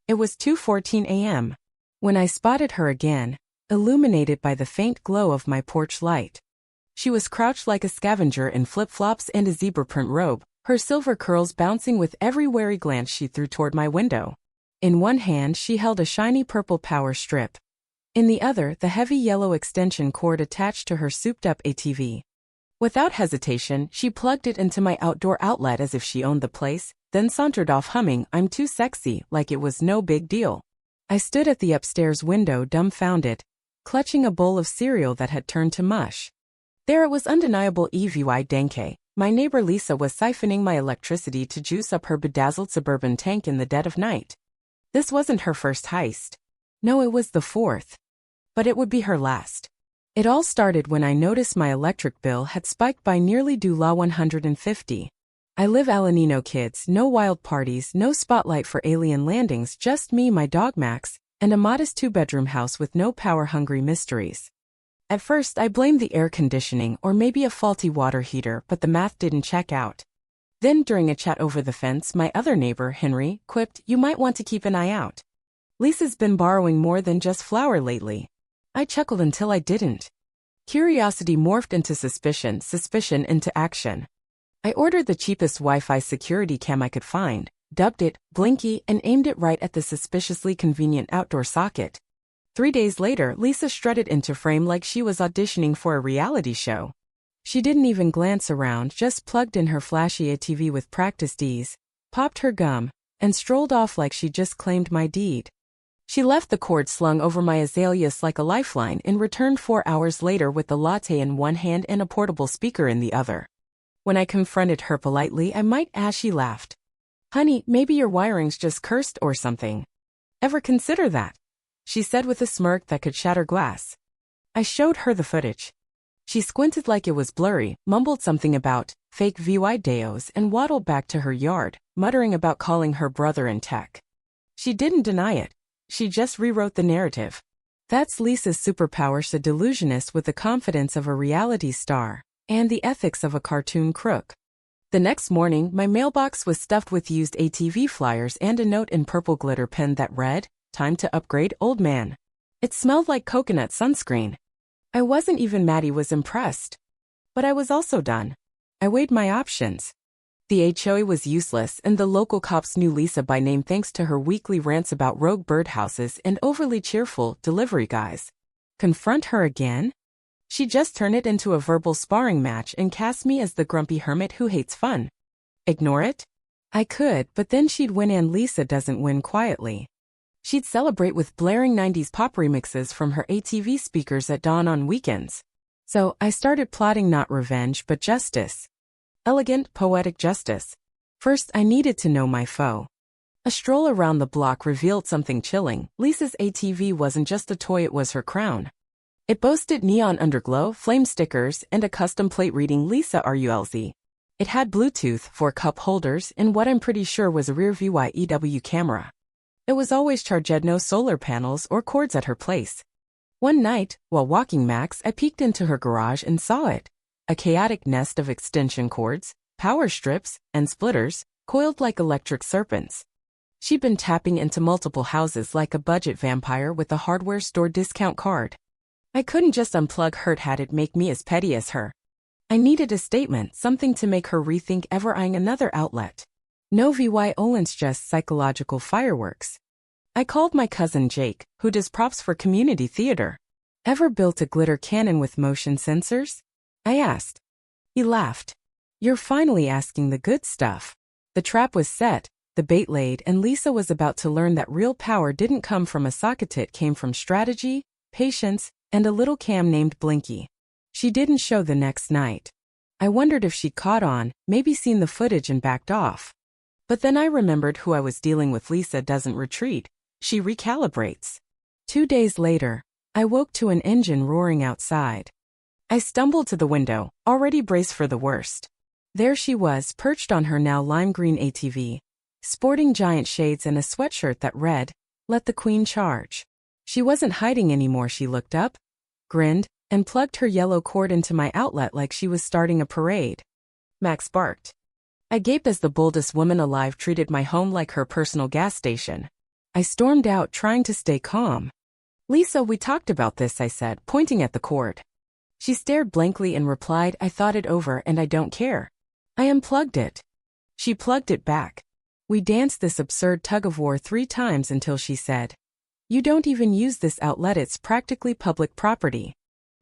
It was 2:14 a.m. when I spotted her again, illuminated by the faint glow of my porch light. She was crouched like a scavenger in flip-flops and a zebra print robe, her silver curls bouncing with every wary glance she threw toward my window. In one hand she held a shiny purple power strip. In the other, the heavy yellow extension cord attached to her souped-up ATV. Without hesitation, she plugged it into my outdoor outlet as if she owned the place, then sauntered off humming "I'm Too Sexy" like it was no big deal. I stood at the upstairs window dumbfounded, clutching a bowl of cereal that had turned to mush. There it was, undeniable EVY Denke. My neighbor Lisa was siphoning my electricity to juice up her bedazzled suburban tank in the dead of night. This wasn't her first heist. No, it was the fourth. But it would be her last. It all started when I noticed my electric bill had spiked by nearly $150. I live Alanino kids, no wild parties, no spotlight for alien landings, just me, my dog Max, and a modest two-bedroom house with no power-hungry mysteries. At first I blamed the air conditioning or maybe a faulty water heater, but the math didn't check out. Then during a chat over the fence, my other neighbor, Henry, quipped, "You might want to keep an eye out. Lisa's been borrowing more than just flour lately." I chuckled until I didn't. Curiosity morphed into suspicion, suspicion into action. I ordered the cheapest Wi-Fi security cam I could find, dubbed it Blinky, and aimed it right at the suspiciously convenient outdoor socket. 3 days later, Lisa strutted into frame like she was auditioning for a reality show. She didn't even glance around, just plugged in her flashy ATV with practiced ease, popped her gum, and strolled off like she just claimed my deed. She left the cord slung over my azaleas like a lifeline and returned 4 hours later with the latte in one hand and a portable speaker in the other. When I confronted her politely, I might add, she laughed. "Honey, maybe your wiring's just cursed or something. Ever consider that?" she said with a smirk that could shatter glass. I showed her the footage. She squinted like it was blurry, mumbled something about fake videos, and waddled back to her yard, muttering about calling her brother in tech. She didn't deny it. She just rewrote the narrative. That's Lisa's superpower, a delusionist with the confidence of a reality star and the ethics of a cartoon crook. The next morning, my mailbox was stuffed with used ATV flyers and a note in purple glitter pen that read, "Time to upgrade, old man." It smelled like coconut sunscreen. I wasn't even mad, he was impressed. But I was also done. I weighed my options. The HOA was useless, and the local cops knew Lisa by name thanks to her weekly rants about rogue birdhouses and overly cheerful delivery guys. Confront her again? She'd just turn it into a verbal sparring match and cast me as the grumpy hermit who hates fun. Ignore it? I could, but then she'd win, and Lisa doesn't win quietly. She'd celebrate with blaring 90s pop remixes from her ATV speakers at dawn on weekends. So I started plotting not revenge but justice. Elegant, poetic justice. First, I needed to know my foe. A stroll around the block revealed something chilling. Lisa's ATV wasn't just a toy, it was her crown. It boasted neon underglow, flame stickers, and a custom plate reading "Lisa RULZ." It had Bluetooth, 4 cup holders, and what I'm pretty sure was a rear-view EW camera. It was always charged, no solar panels or cords at her place. One night, while walking Max, I peeked into her garage and saw it. A chaotic nest of extension cords, power strips, and splitters, coiled like electric serpents. She'd been tapping into multiple houses like a budget vampire with a hardware store discount card. I couldn't just unplug her, had it make me as petty as her. I needed a statement, something to make her rethink ever eyeing another outlet. No violence, just psychological fireworks. I called my cousin Jake, who does props for community theater. "Ever built a glitter cannon with motion sensors?" I asked. He laughed. "You're finally asking the good stuff." The trap was set, the bait laid, and Lisa was about to learn that real power didn't come from a socket, it came from strategy, patience, and a little cam named Blinky. She didn't show the next night. I wondered if she'd caught on, maybe seen the footage and backed off. But then I remembered who I was dealing with. Lisa doesn't retreat, she recalibrates. 2 days later, I woke to an engine roaring outside. I stumbled to the window, already braced for the worst. There she was, perched on her now lime green ATV, sporting giant shades and a sweatshirt that read, "Let the Queen charge." She wasn't hiding anymore. She looked up, grinned, and plugged her yellow cord into my outlet like she was starting a parade. Max barked. I gaped as the boldest woman alive treated my home like her personal gas station. I stormed out, trying to stay calm. Lisa, we talked about this, I said, pointing at the cord. She stared blankly and replied, I thought it over and I don't care. I unplugged it. She plugged it back. We danced this absurd tug-of-war 3 times until she said, You don't even use this outlet, it's practically public property.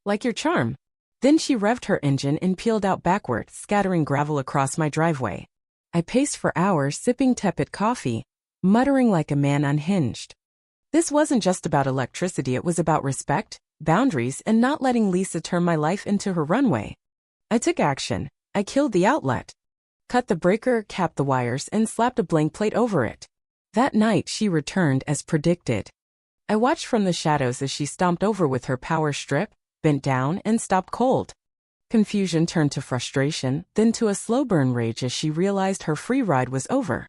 Like your charm. Then she revved her engine and peeled out backward, scattering gravel across my driveway. I paced for hours, sipping tepid coffee, muttering like a man unhinged. This wasn't just about electricity, it was about respect, boundaries, and not letting Lisa turn my life into her runway. I took action. I killed the outlet. Cut the breaker, capped the wires, and slapped a blank plate over it. That night she returned as predicted. I watched from the shadows as she stomped over with her power strip, bent down, and stopped cold. Confusion turned to frustration, then to a slow burn rage as she realized her free ride was over.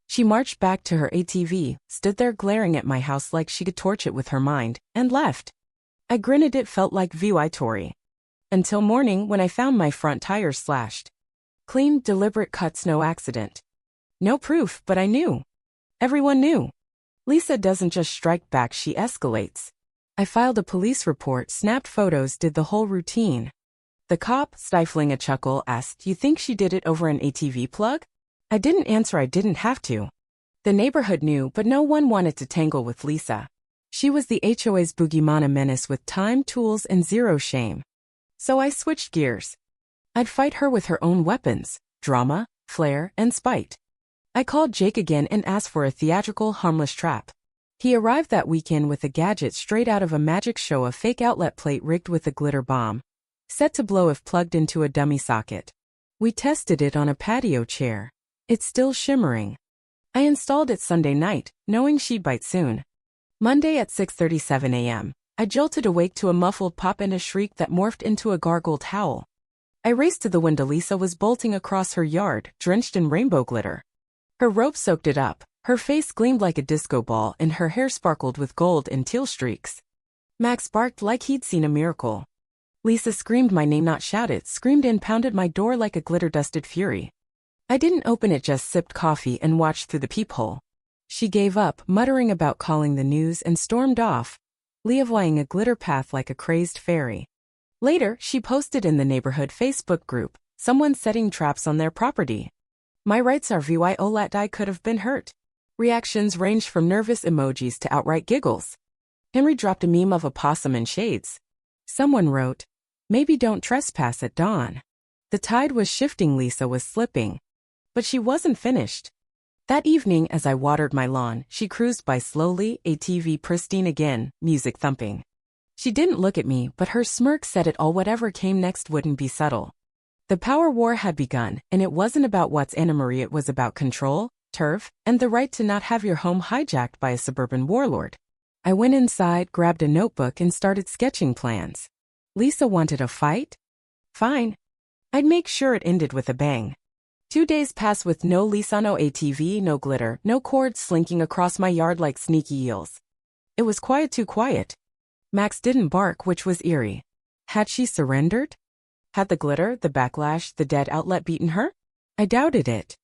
She marched back to her ATV, stood there glaring at my house like she could torch it with her mind, and left. I grinned, it felt like Vitória. Until morning when I found my front tires slashed. Clean, deliberate cuts, no accident. No proof, but I knew. Everyone knew. Lisa doesn't just strike back, she escalates. I filed a police report, snapped photos, did the whole routine. The cop, stifling a chuckle, asked, You think she did it over an ATV plug? I didn't answer, I didn't have to. The neighborhood knew, but no one wanted to tangle with Lisa. She was the HOA's boogeyman, menace with time, tools, and zero shame. So I switched gears. I'd fight her with her own weapons, drama, flair, and spite. I called Jake again and asked for a theatrical, harmless trap. He arrived that weekend with a gadget straight out of a magic show, a fake outlet plate rigged with a glitter bomb, set to blow if plugged into a dummy socket. We tested it on a patio chair. It's still shimmering. I installed it Sunday night, knowing she'd bite soon. Monday at 6:37 a.m., I jolted awake to a muffled pop and a shriek that morphed into a gargled howl. I raced to the window. Lisa was bolting across her yard, drenched in rainbow glitter. Her robe soaked it up, her face gleamed like a disco ball, and her hair sparkled with gold and teal streaks. Max barked like he'd seen a miracle. Lisa screamed my name, not shouted, screamed and pounded my door like a glitter-dusted fury. I didn't open it, just sipped coffee and watched through the peephole. She gave up, muttering about calling the news, and stormed off, leavoying a glitter path like a crazed fairy. Later, she posted in the neighborhood Facebook group, someone setting traps on their property. My rights are violat, I could have been hurt. Reactions ranged from nervous emojis to outright giggles. Henry dropped a meme of a possum in shades. Someone wrote, Maybe don't trespass at dawn. The tide was shifting, Lisa was slipping. But she wasn't finished. That evening, as I watered my lawn, she cruised by slowly, ATV pristine again, music thumping. She didn't look at me, but her smirk said it all. Whatever came next wouldn't be subtle. The power war had begun, and it wasn't about what's Anna Marie, it was about control, turf, and the right to not have your home hijacked by a suburban warlord. I went inside, grabbed a notebook, and started sketching plans. Lisa wanted a fight? Fine. I'd make sure it ended with a bang. 2 days passed with no Lisa, no ATV, no glitter, no cords slinking across my yard like sneaky eels. It was quiet, too quiet. Max didn't bark, which was eerie. Had she surrendered? Had the glitter, the backlash, the dead outlet beaten her? I doubted it.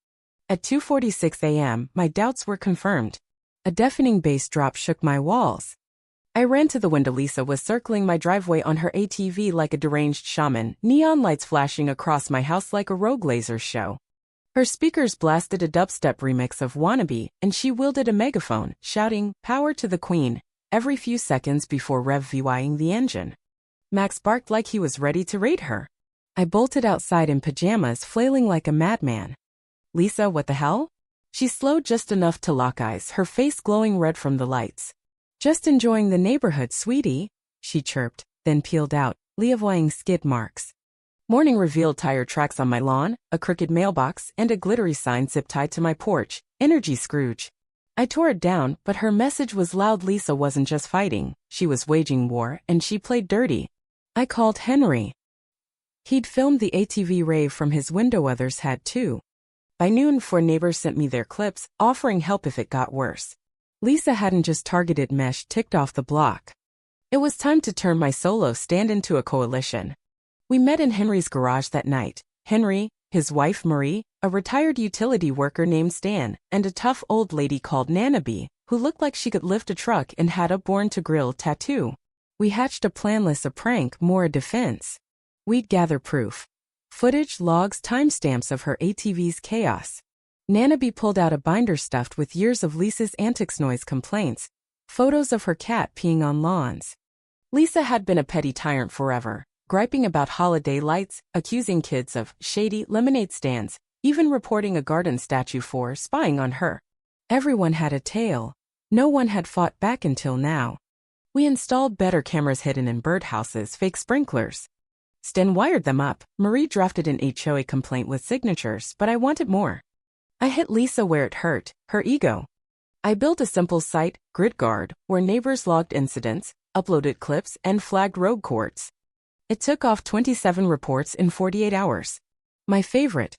At 2:46 a.m., my doubts were confirmed. A deafening bass drop shook my walls. I ran to the window. Lisa was circling my driveway on her ATV like a deranged shaman, neon lights flashing across my house like a rogue laser show. Her speakers blasted a dubstep remix of Wannabe, and she wielded a megaphone, shouting, Power to the Queen, every few seconds before rev-vying the engine. Max barked like he was ready to raid her. I bolted outside in pajamas, flailing like a madman. Lisa, what the hell? She slowed just enough to lock eyes, her face glowing red from the lights. Just enjoying the neighborhood, sweetie, she chirped, then peeled out, leavoying skid marks. Morning revealed tire tracks on my lawn, a crooked mailbox, and a glittery sign zip-tied to my porch, Energy Scrooge. I tore it down, but her message was loud. Lisa wasn't just fighting, she was waging war, and she played dirty. I called Henry. He'd filmed the ATV rave from his window, others had too. By noon, 4 neighbors sent me their clips, offering help if it got worse. Lisa hadn't just targeted Mesh, ticked off the block. It was time to turn my solo stand into a coalition. We met in Henry's garage that night. Henry, his wife Marie, a retired utility worker named Stan, and a tough old lady called Nana B, who looked like she could lift a truck and had a born-to-grill tattoo. We hatched a plan, less a prank, more a defense. We'd gather proof. Footage, logs, timestamps of her ATV's chaos. Nana B pulled out a binder stuffed with years of Lisa's antics, noise complaints, photos of her cat peeing on lawns. Lisa had been a petty tyrant forever, griping about holiday lights, accusing kids of shady lemonade stands, even reporting a garden statue for spying on her. Everyone had a tale. No one had fought back until now. We installed better cameras hidden in birdhouses, fake sprinklers. Stan wired them up. Marie drafted an HOA complaint with signatures, but I wanted more. I hit Lisa where it hurt, her ego. I built a simple site, GridGuard, where neighbors logged incidents, uploaded clips, and flagged rogue courts. It took off 27 reports in 48 hours. My favorite.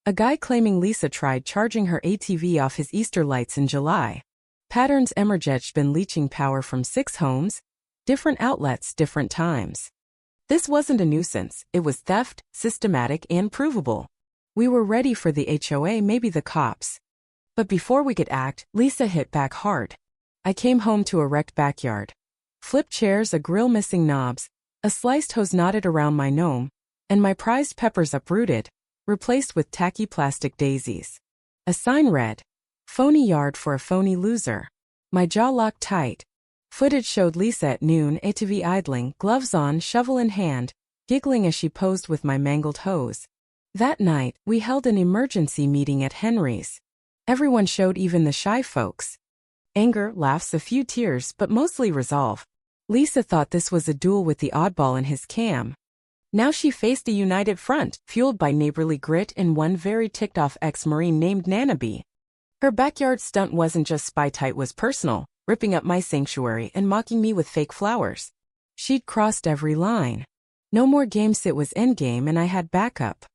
A guy claiming Lisa tried charging her ATV off his Easter lights in July. Patterns emerged, been leaching power from 6 homes, different outlets, different times. This wasn't a nuisance, it was theft, systematic and provable. We were ready for the HOA, maybe the cops. But before we could act, Lisa hit back hard. I came home to a wrecked backyard. Flipped chairs, a grill missing knobs, a sliced hose knotted around my gnome, and my prized peppers uprooted, replaced with tacky plastic daisies. A sign read, "Phony yard for a phony loser." My jaw locked tight. Footage showed Lisa at noon, ATV idling, gloves on, shovel in hand, giggling as she posed with my mangled hose. That night, we held an emergency meeting at Henry's. Everyone showed, even the shy folks. Anger, laughs, a few tears, but mostly resolve. Lisa thought this was a duel with the oddball in his cam. Now she faced a united front, fueled by neighborly grit and one very ticked-off ex-Marine named Nana B. Her backyard stunt wasn't just spy-tight, was personal, ripping up my sanctuary and mocking me with fake flowers. She'd crossed every line. No more games, it was endgame, and I had backup.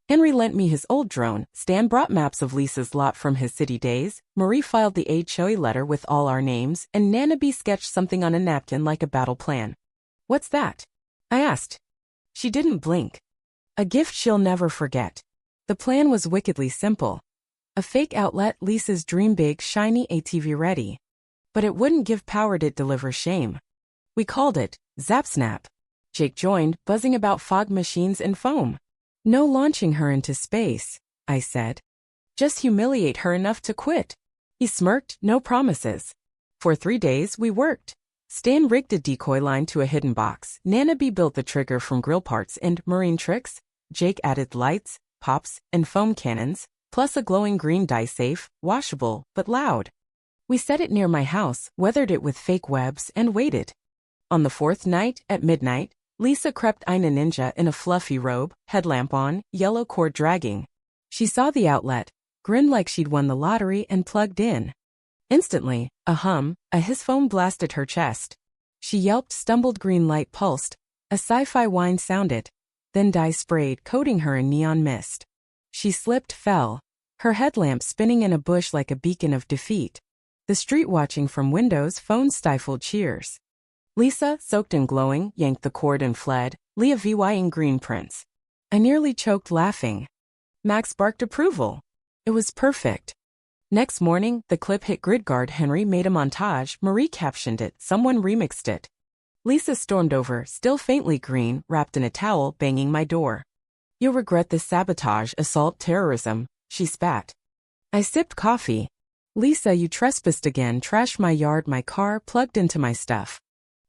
Henry lent me his old drone, Stan brought maps of Lisa's lot from his city days, Marie filed the HOA letter with all our names, and Nana B sketched something on a napkin like a battle plan. "What's that?" I asked. She didn't blink. "A gift she'll never forget." The plan was wickedly simple. A fake outlet, Lisa's dream big, shiny ATV ready. But it wouldn't give power, it'd deliver shame. We called it Zap Snap. Jake joined, buzzing about fog machines and foam. "No launching her into space," I said. "Just humiliate her enough to quit." He smirked, "No promises." For 3 days, we worked. Stan rigged a decoy line to a hidden box. Nana B built the trigger from grill parts and marine tricks. Jake added lights, pops, and foam cannons, plus a glowing green die safe, washable, but loud. We set it near my house, weathered it with fake webs, and waited. On the 4th night, at midnight, Lisa crept in a ninja in a fluffy robe, headlamp on, yellow cord dragging. She saw the outlet, grinned like she'd won the lottery, and plugged in. Instantly, a hum, a hiss foam blasted her chest. She yelped, stumbled, green light pulsed, a sci-fi whine sounded, then dye sprayed, coating her in neon mist. She slipped, fell, her headlamp spinning in a bush like a beacon of defeat. The street watching from windows, phones stifled cheers. Lisa, soaked and glowing, yanked the cord and fled, Leah VYing green prints. I nearly choked laughing. Max barked approval. It was perfect. Next morning, the clip hit GridGuard. Henry made a montage, Marie captioned it, someone remixed it. Lisa stormed over, still faintly green, wrapped in a towel, banging my door. "You'll regret this sabotage, assault, terrorism," she spat. I sipped coffee. "Lisa, you trespassed again, trashed my yard, my car, plugged into my stuff.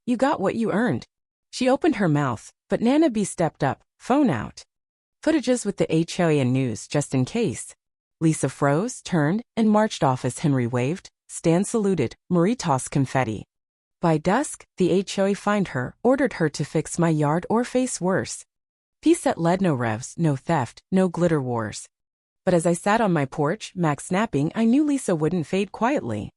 You got what you earned." She opened her mouth, but Nana B stepped up, phone out. "Footages with the HOA and news, just in case." Lisa froze, turned, and marched off as Henry waved. Stan saluted, Marie tossed confetti. By dusk, the HOA fined her, ordered her to fix my yard or face worse. Peace that led, no revs, no theft, no glitter wars. But as I sat on my porch, Max snapping, I knew Lisa wouldn't fade quietly.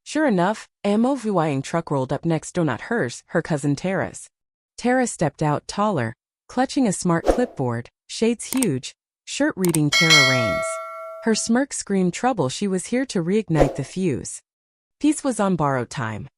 Sure enough, a MOVYing truck rolled up next door, not hers, her cousin Tara's. Tara stepped out, taller, clutching a smart clipboard, shades huge, shirt reading Tara Reigns. Her smirk screamed trouble. She was here to reignite the fuse. Peace was on borrowed time.